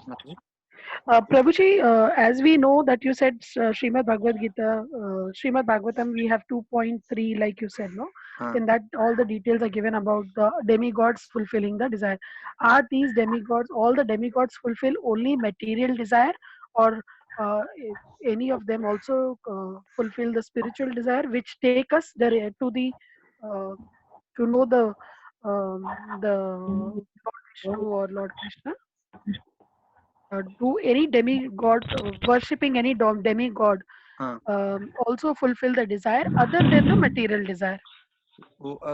Mataji. Prabhuji, as we know that you said Srimad Bhagavad Gita, Srimad Bhagavatam, we have 2.3, like you said, no? Uh, In that, all the details are given about the demigods fulfilling the desire. Are these demigods, all the demigods fulfill only material desire, or any of them also fulfill the spiritual desire, which take us to the uh, to know the Lord Vishnu or Lord Krishna? Do any demigod worshipping any demigod uh, also fulfill the desire other than the material desire?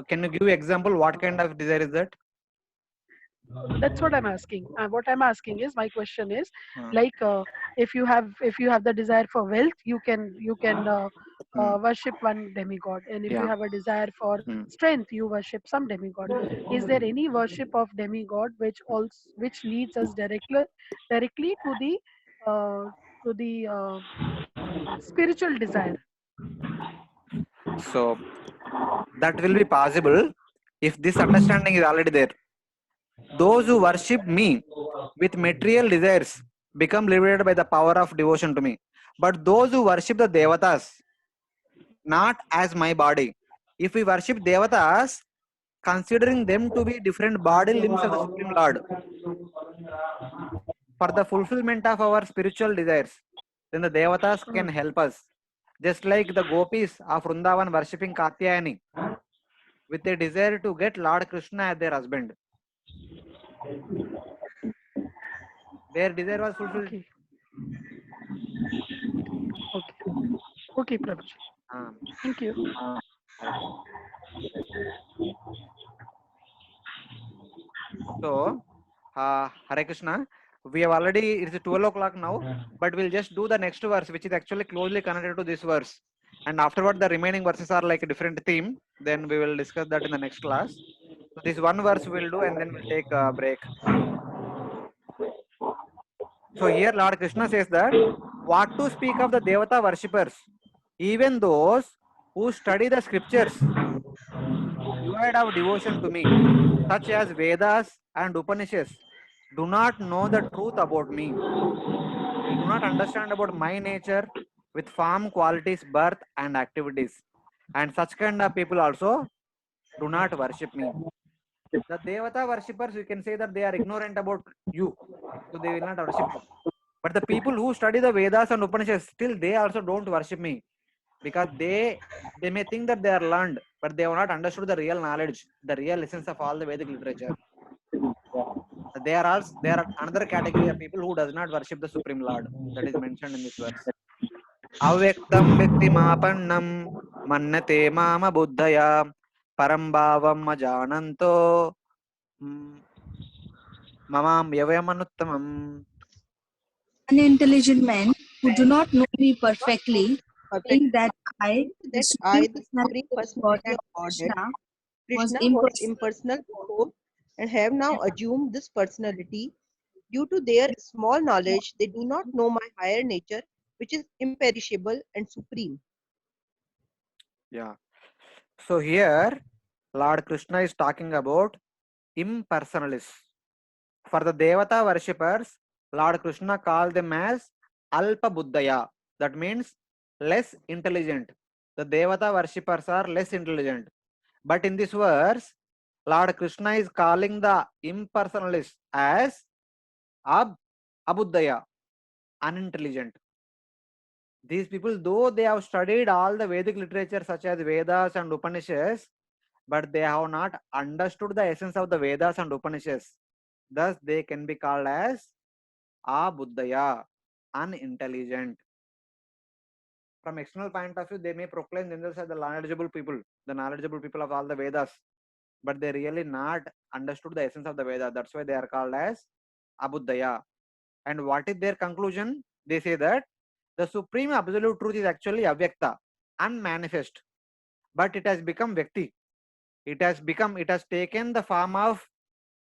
can you give example? What kind of desire is that? That's what I'm asking. What I'm asking is, my question is, Uh, like, if you have the desire for wealth, you can mm, worship one demigod, and if you yeah. have a desire for Mm. strength, you worship some demigod. Is there any worship of demigod which leads us directly uh, to the spiritual desire? So that will be possible if this understanding is already there. Those who worship me with material desires become liberated by the power of devotion to me. But those who worship the devatas, not as my body, if we worship devatas, considering them to be different body limbs of the Supreme Lord, for the fulfillment of our spiritual desires, then the devatas can Hmm. help us. Just like the gopis of Vrindavan worshipping Katyayani with a desire to get Lord Krishna as their husband. Their desire was fulfilled. Okay, okay, okay, Prabhuji. Um, Thank you. Hare Krishna. So, Hare Krishna, we have already, it's 12 o'clock now, but we'll just do the next verse, which is actually closely connected to this verse. And afterward, the remaining verses are like a different theme. Then we will discuss that in the next class. So, this one verse we'll do, and then we'll take a break. So, here Lord Krishna says that, what to speak of the Devata worshippers, even those who study the scriptures, devoid of devotion to me, such as Vedas and Upanishads, do not know the truth about me. They do not understand about my nature with form, qualities, birth, and activities. And such kind of people also do not worship me. The Devata worshippers, you can say that they are ignorant about you, so they will not worship you. But the people who study the Vedas and Upanishads, still they also don't worship me because they may think that they are learned, but they have not understood the real knowledge, the real essence of all the Vedic literature. There are another category of people who does not worship the Supreme Lord that is mentioned in this verse. Avyaktam viktimapannam mannate mama buddhaya param bhavam ajananto mm, mamam yavayamanuttamam. Unintelligent men who do not know me perfectly think Perfectly that I, think the that Supreme I, the Personality Supreme of Personality Godhead of Godhead, Krishna, was Krishna, was impersonal. impersonal before and have now assumed this personality. Due to their small knowledge, they do not know my higher nature, which is imperishable and supreme. Yeah. So here Lord Krishna is talking about impersonalists. For the Devata worshippers, Lord Krishna called them as Alpa Buddhaya. That means less intelligent. The Devata worshippers are less intelligent. But in this verse, Lord Krishna is calling the impersonalists as Abuddhaya, unintelligent. These people, though they have studied all the Vedic literature such as Vedas and Upanishads, but they have not understood the essence of the Vedas and Upanishads. Thus, they can be called as Abuddhaya, unintelligent. From external point of view, they may proclaim themselves as the knowledgeable people of all the Vedas, but they really not understood the essence of the Veda. That's why they are called as Abuddhaya. And what is their conclusion? They say that the supreme absolute truth is actually avyakta, unmanifest, but it has become Vyakti. It has taken the form of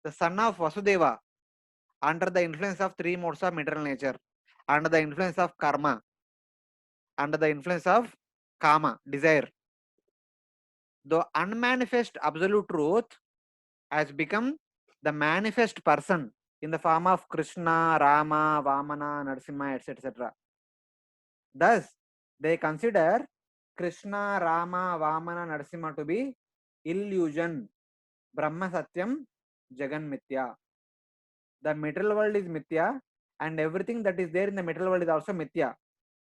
the son of Vasudeva under the influence of three modes of material nature, under the influence of karma, under the influence of kama, desire. The unmanifest absolute truth has become the manifest person in the form of Krishna, Rama, Vamana, Narasimha, etc. Thus, they consider Krishna, Rama, Vamana, Narasimha to be illusion. Brahma Satyam, Jagan Mithya. The material world is Mithya, and everything that is there in the material world is also Mithya.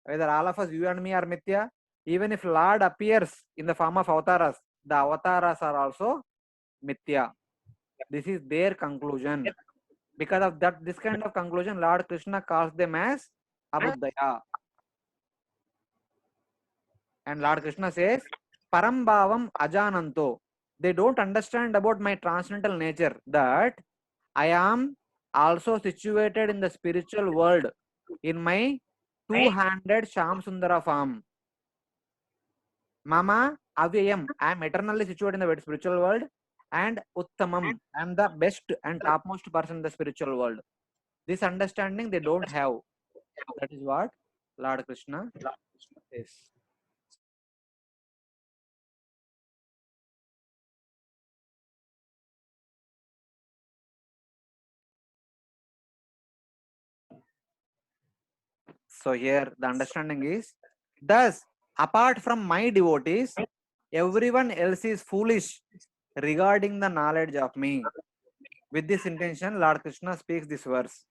Whether all of us, you and me, are Mithya, even if Lord appears in the form of avatars, the avatars are also Mithya. This is their conclusion. Because of that, this kind of conclusion, Lord Krishna calls them as Abuddhaya. And Lord Krishna says, Parambhavam Ajananto. They don't understand about my transcendental nature, that I am also situated in the spiritual world in my two-handed Sham Sundara form. Mama Avyayam, I am eternally situated in the spiritual world, and Uttamam, I am the best and topmost person in the spiritual world. This understanding they don't have. That is what Lord Krishna says. So here the understanding is, thus, apart from my devotees, everyone else is foolish regarding the knowledge of me. With this intention, Lord Krishna speaks this verse.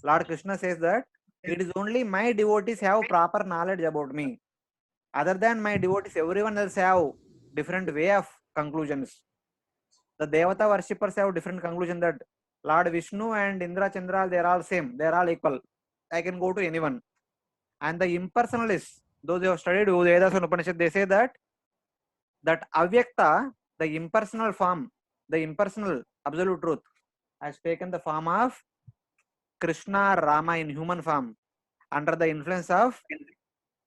Lord Krishna says that it is only my devotees have proper knowledge about me. Other than my devotees, everyone else have different way of conclusions. The Devata worshippers have different conclusion, that Lord Vishnu and Indra Chandra, they are all same, they are all equal. I can go to anyone. And the impersonalists, those who have studied Vedas and Upanishad, they say that Avyakta, the impersonal form, the impersonal absolute truth, has taken the form of Krishna or Rama in human form under the influence of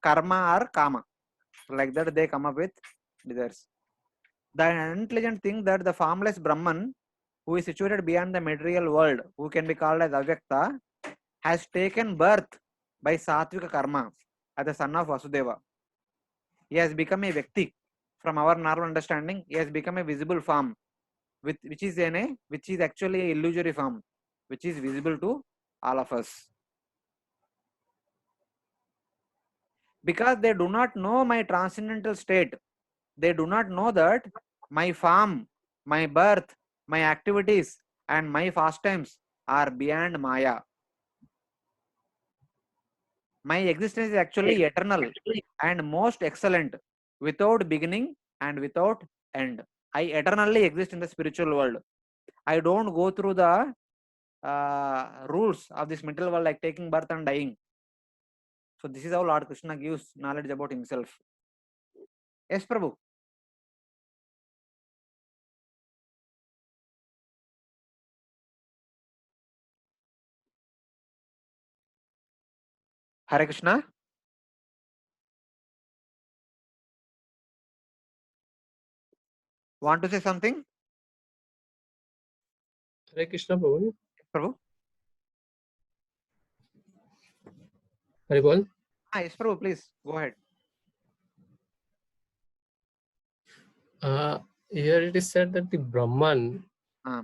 karma or kama. Like that, they come up with desires. The intelligent think that the formless Brahman, who is situated beyond the material world, who can be called as Avyakta, has taken birth by Satvika karma as the son of Vasudeva. He has become a Vyakti. From our normal understanding, he has become a visible form, which is actually a illusory form, which is visible to all of us. Because they do not know my transcendental state, they do not know that my form, my birth, my activities, and my pastimes are beyond Maya. My existence is actually eternal and most excellent, without beginning and without end. I eternally exist in the spiritual world. I don't go through the rules of this material world, like taking birth and dying. So this is how Lord Krishna gives knowledge about himself. Yes, Prabhu. Hare Krishna. Want to say something, Hare Krishna, Prabhu. Prabhu? Hare Bol. Yes, Prabhu, please go ahead. Here it is said that the Brahman,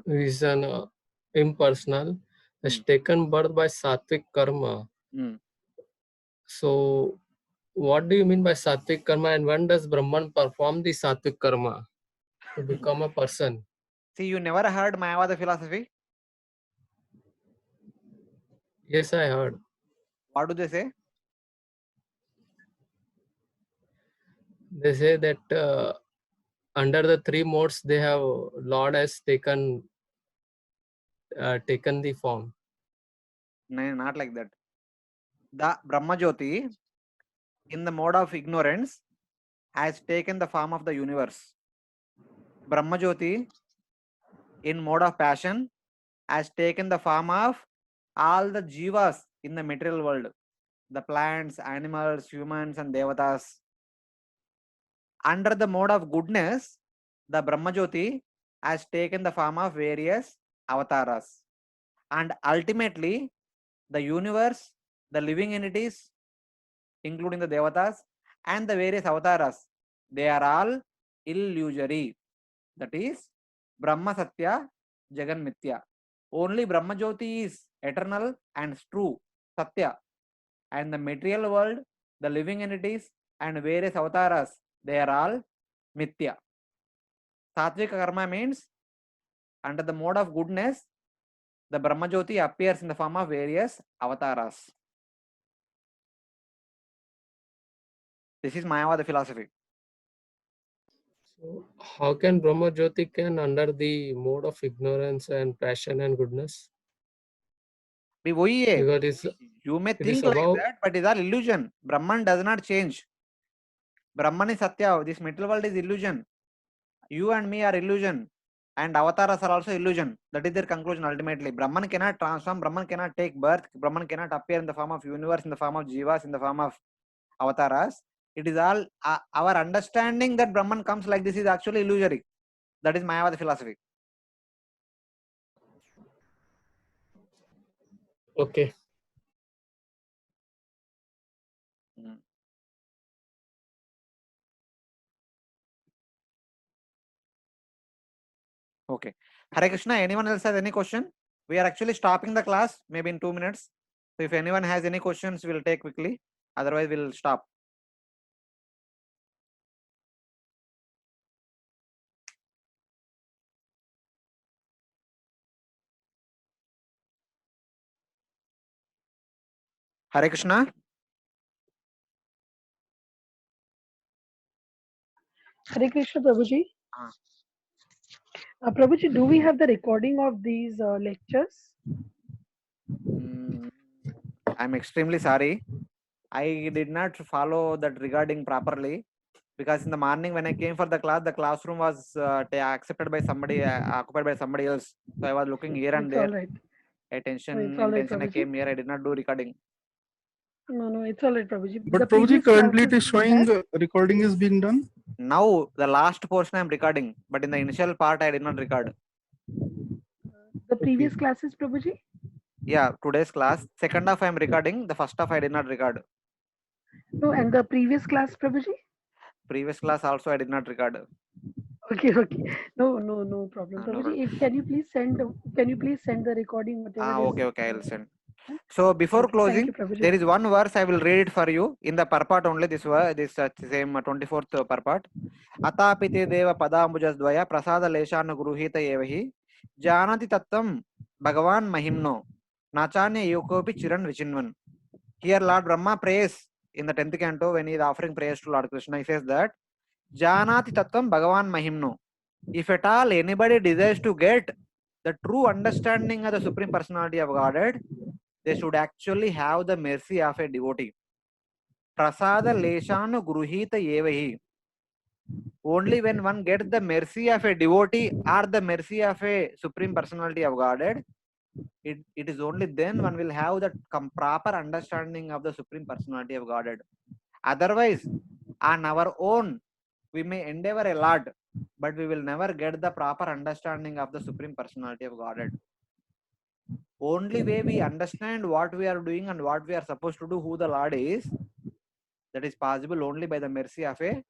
who is an impersonal, has taken birth by Sattvic karma. So, what do you mean by Sattvic karma, and when does Brahman perform the Sattvic karma to become a person? See, you never heard Mayavada philosophy? Yes, I heard. What do they say? They say that under the three modes, they have Lord has taken the form. No, not like that. The Brahmajyoti, in the mode of ignorance, has taken the form of the universe. Brahmajyoti, in mode of passion, has taken the form of all the jivas in the material world, the plants, animals, humans, and devatas. Under the mode of goodness, the Brahmajyoti has taken the form of various avatars. And ultimately, the universe, the living entities, including the devatas, and the various avatars, they are all illusory. That is Brahma Satya, Jagan Mithya. only Brahma Jyoti is eternal and true, Satya. And the material world, the living entities, and various avatars, they are all Mithya. Satvika karma means under the mode of goodness, the Brahma Jyoti appears in the form of various avatars. This is Mayavada philosophy. So how can Brahma Jyoti can under the mode of ignorance and passion and goodness? Be वही है. Because You may it think is like about that, but it is all illusion. Brahman does not change. Brahman is Satya. This material world is illusion. You and me are illusion. And avatars are also illusion. That is their conclusion ultimately. Brahman cannot transform. Brahman cannot take birth. Brahman cannot appear in the form of universe, in the form of jivas, in the form of avatars. It is all our understanding that Brahman comes like this is actually illusory. That is Mayavada philosophy. okay. Okay. Hare Krishna, anyone else has any question? We are actually stopping the class maybe in 2 minutes. So if anyone has any questions, we'll take quickly. Otherwise, we'll stop. Hare Krishna. Hare Krishna, Prabhuji. Prabhuji, do we have the recording of these lectures? I'm extremely sorry. I did not follow that regarding properly because in the morning when I came for the classroom was accepted by somebody, occupied by somebody else. So I was looking here and It's there. all right. Attention, It's all right, intention. I Prabhuji. came here. I did not do recording. No, it's all right, Prabhuji. But The Prabhuji, previous currently it classes is we showing had- recording is being done. Now the last portion I'm recording, but in the initial part I did not record. the previous classes, Prabhuji. Yeah, today's class, second half I'm recording. The first half I did not record. No, and the previous class, Prabhuji. Previous class also I did not record. Okay. No problem, No Prabhuji. Can you please send the recording whatever is? Okay, I'll send. So before Okay, closing, thank you, Prabhuji. there is one verse I will read it for you in the purport only. This same 24th purport. Atapite deva padambujasdvaya prasada leshana guruhita evahi janati tattam bhagavan mahimno nachanya yokopi chiran vichinvan. Here Lord Brahma prays in the 10th canto when he is offering prayers to Lord Krishna. He says that janati tattam bhagavan mahimno. If at all anybody desires to get the true understanding of the Supreme Personality of Godhead, they should actually have the mercy of a devotee. Prasada leshanu guruhita evahi. Only when one gets the mercy of a devotee or the mercy of a Supreme Personality of Godhead, it is only then one will have the proper understanding of the Supreme Personality of Godhead. Otherwise, on our own, we may endeavor a lot, but we will never get the proper understanding of the Supreme Personality of Godhead. Only way we understand what we are doing and what we are supposed to do, who the Lord is, that is possible only by the mercy of a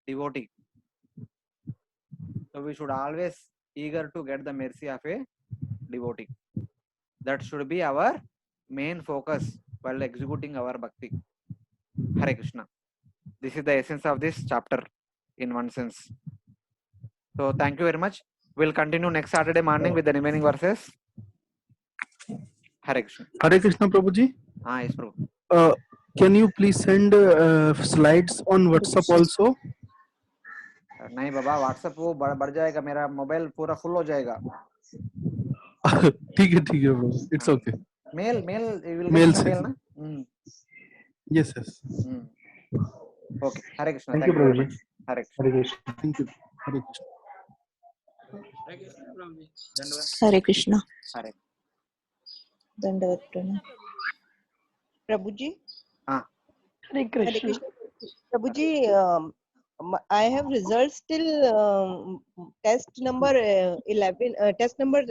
devotee. So we should always eager to get the mercy of a devotee. That should be our main focus while executing our bhakti. Hare Krishna. This is the essence of this chapter in one sense. So thank you very much. We'll continue next Saturday morning with the remaining verses. Hare Krishna. Hare Krishna, Prabhuji. Yes, Prabhu. Can you please send slides on WhatsApp also? नहीं बाबा, WhatsApp वो बढ़ जाएगा, मेरा mobile पूरा full हो जाएगा. ठीक है bro. It's okay. Mail you will Mail get से. mail na? Yes. Okay. Hare Krishna. Thank Thank you, you very Prabhuji. much. Hare Krishna. Thank you. Hare Krishna. Hare Krishna. Hare. Dandavat pranam. Prabhuji. Hare Hare Krishna. Krishna. Prabhuji, I have results till test number 11, test number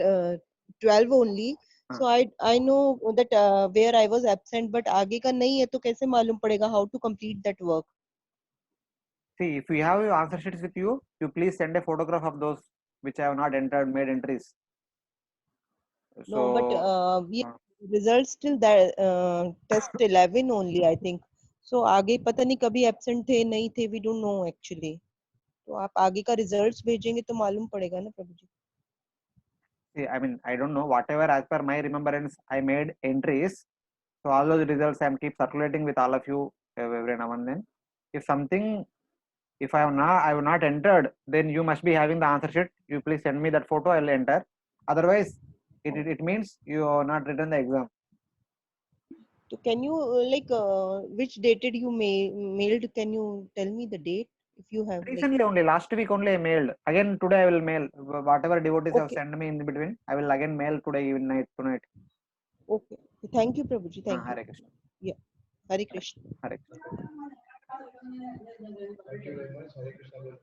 12 only. So I know that where I was absent, but आगे का नहीं है तो कैसे मालूम पड़ेगा how to complete that work? See, if you have your answer sheets with you, you please send a photograph of those which I have not entered, made entries. No, but So we results till that test 11 only, I think. So आगे पता नहीं कभी absent थे नहीं थे, we don't know actually. तो आप आगे का results भेजेंगे तो मालूम पड़ेगा ना प्रभु जी. see, I mean, I don't know. Whatever as per my remembrance, I made entries. So all those results I'm keep circulating with all of you every now and then. If something, if I have not entered, then you must be having the answer sheet. You please send me that photo. I'll enter. Otherwise, it means you have not written the exam. So can you like which dated you mailed? Can you tell me the date if you have like? Recently only, last week only I mailed. Again today I will mail. Whatever devotees have Okay, sent me in between, I will again mail today even night tonight. okay. Thank you, Prabhuji. Thank you. Hare Krishna. Yeah. Hare Krishna. Hare Krishna. Thank you very much. Hare Krishna.